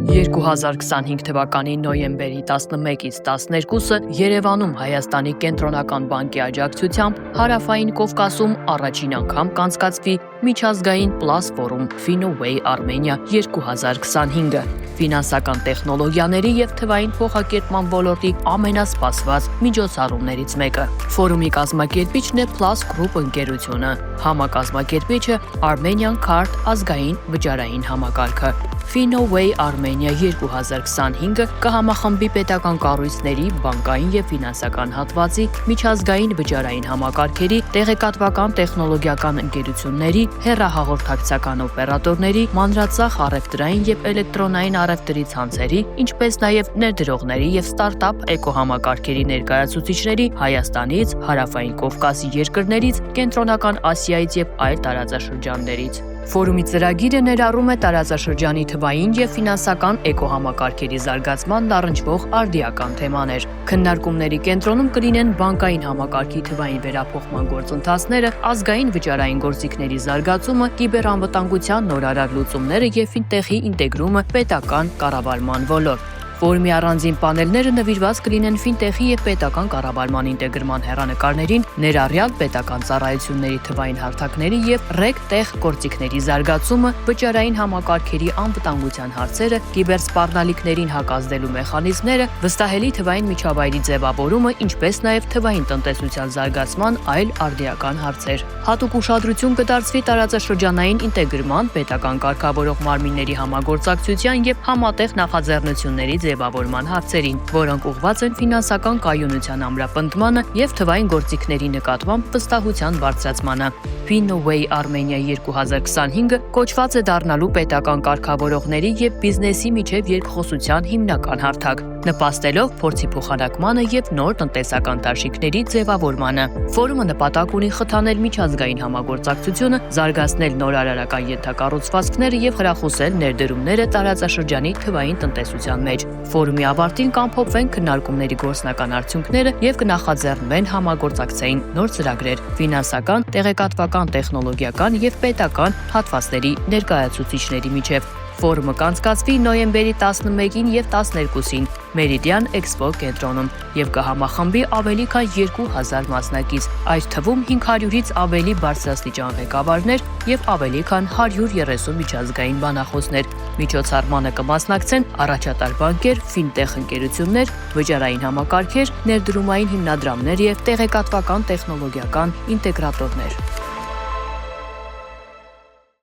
2025 թվականի նոյեմբերի 11-ից 12-ը Երևանում Հայաստանի կենտրոնական բանկի աջակցությամբ Հարավային Կովկասում առաջին անգամ կանցկացվի միջազգային Plus Forum FinnoWay Armenia 2025-ը։ Ֆինանսական տեխնոլոգիաների եւ թվային փոխակերպման ոլորտի ամենասպասված միջոցառումներից մեկը։ Ֆորումի կազմակերպիչն է Plus Group ընկերությունը, համակազմակերպիչը Armenian Card ազգային վճարային համակարգը։ FinnoWay Armenia 2025-ը կհամախմբի պետական կառույցների, բանկային եւ ֆինանսական հատվածի, միջազգային վճարային համակարգերի, տեղեկատվական տեխնոլոգիական ընկերությունների, հեռահաղորդակցական օպերատորների, մանրածախ առևտրային եւ էլեկտրոնային առևտրի ցանցերի, ինչպես նաեւ ներդրողների եւ ստարտափ էկոհամակարգերի ներկայացուցիչների Հայաստանից, Հարավային Կովկասի երկրներից, Կենտրոնական Ասիայից եւ այլ տարածաշրջաններից։ Ֆորումի ծրագիրը ներառում է տարածաշրջանի թվային եւ ֆինանսական էկոհամակարգերի զարգացմանն առնչվող արդիական թեմաներ։ Քննարկումների կենտրոնում կլինեն բանկային համակարգի թվային վերափոխման գործընթացները, ազգային վճարային գործիքների զարգացումը, կիբերանվտանգության նորարար լուծումները եւ ֆինտեխի ինտեգրումը պետական կառավարման ոլորտ։ Ֆորումի առանձին պանելները նվիրված կլինեն ֆինտեխի եւ պետական կառավարման ինտեգրման հեռանկարներին, ներառյալ պետական ծառայությունների թվային հարթակների եւ RegTech գործիքների զարգացումը, վճարային համակարգերի անվտանգության հարցերը, կիբերսպառնալիքներին հակազդելու մեխանիզմները, վստահելի թվային միջավայրի ձևավորումը, ինչպես նաեւ թվային տնտեսության զարգացման այլ արդիական հարցեր։ Հատուկ ուշադրություն կդարձվի տարածաշրջանային ինտեգրման, պետական կարգավորող մարմինների համագործակցության եւ համատեղ նախաձեռնությունների ձևավորման հարցերին, որոնք ուղղված են ֆինանսական կայունության ամրապնդմանը եւ թվային գործիքների նկատմամբ վստահության բարձրացմանը։ FinnoWay Armenia 2025-ը կոչված է դառնալու պետական կարգավորողների եւ բիզնեսի միջև երկխոսության հիմնական հարթակ, նպաստելով փորձի փոխանակմանը եւ նոր տնտեսական դաշինքների ձևավորմանը։ Ֆորումը նպատակ ունի խթանել միջազգային համագործակցությունը, զարգացնել նորարարական ենթակառուցվածքները եւ խրախուսել ներդրումները տարածաշրջանի թվային տնտեսության մեջ։ Ֆորումի ավարտին կամփոփվեն քննարկումների գործնական արդյունքները եւ կնախաձեռնվեն համագործակցային նոր ծրագրեր ֆինանսական, տեղեկատվական, տեխնոլոգիական եւ պետական հատվածների ներկայացուցիչների միջև։ Ֆորումը կանցկացվի նոյեմբերի 11-ին եւ 12-ին Meridian Expo կենտրոնում եւ կհամախմբի ավելի քան 2000 մասնակից, այդ թվում 500-ից ավելի բարձրաստիճան ղեկավարներ եւ ավելի քան 130 միջազգային բանախոսներ։ Միջոցառմանը կմասնակցեն առաջատար բանկեր, ֆինտեխ ընկերություններ, վճարային համակարգեր, ներդրումային հիմնադրամներ եւ տեղեկատվական տեխնոլոգիական ինտեգրատորներ։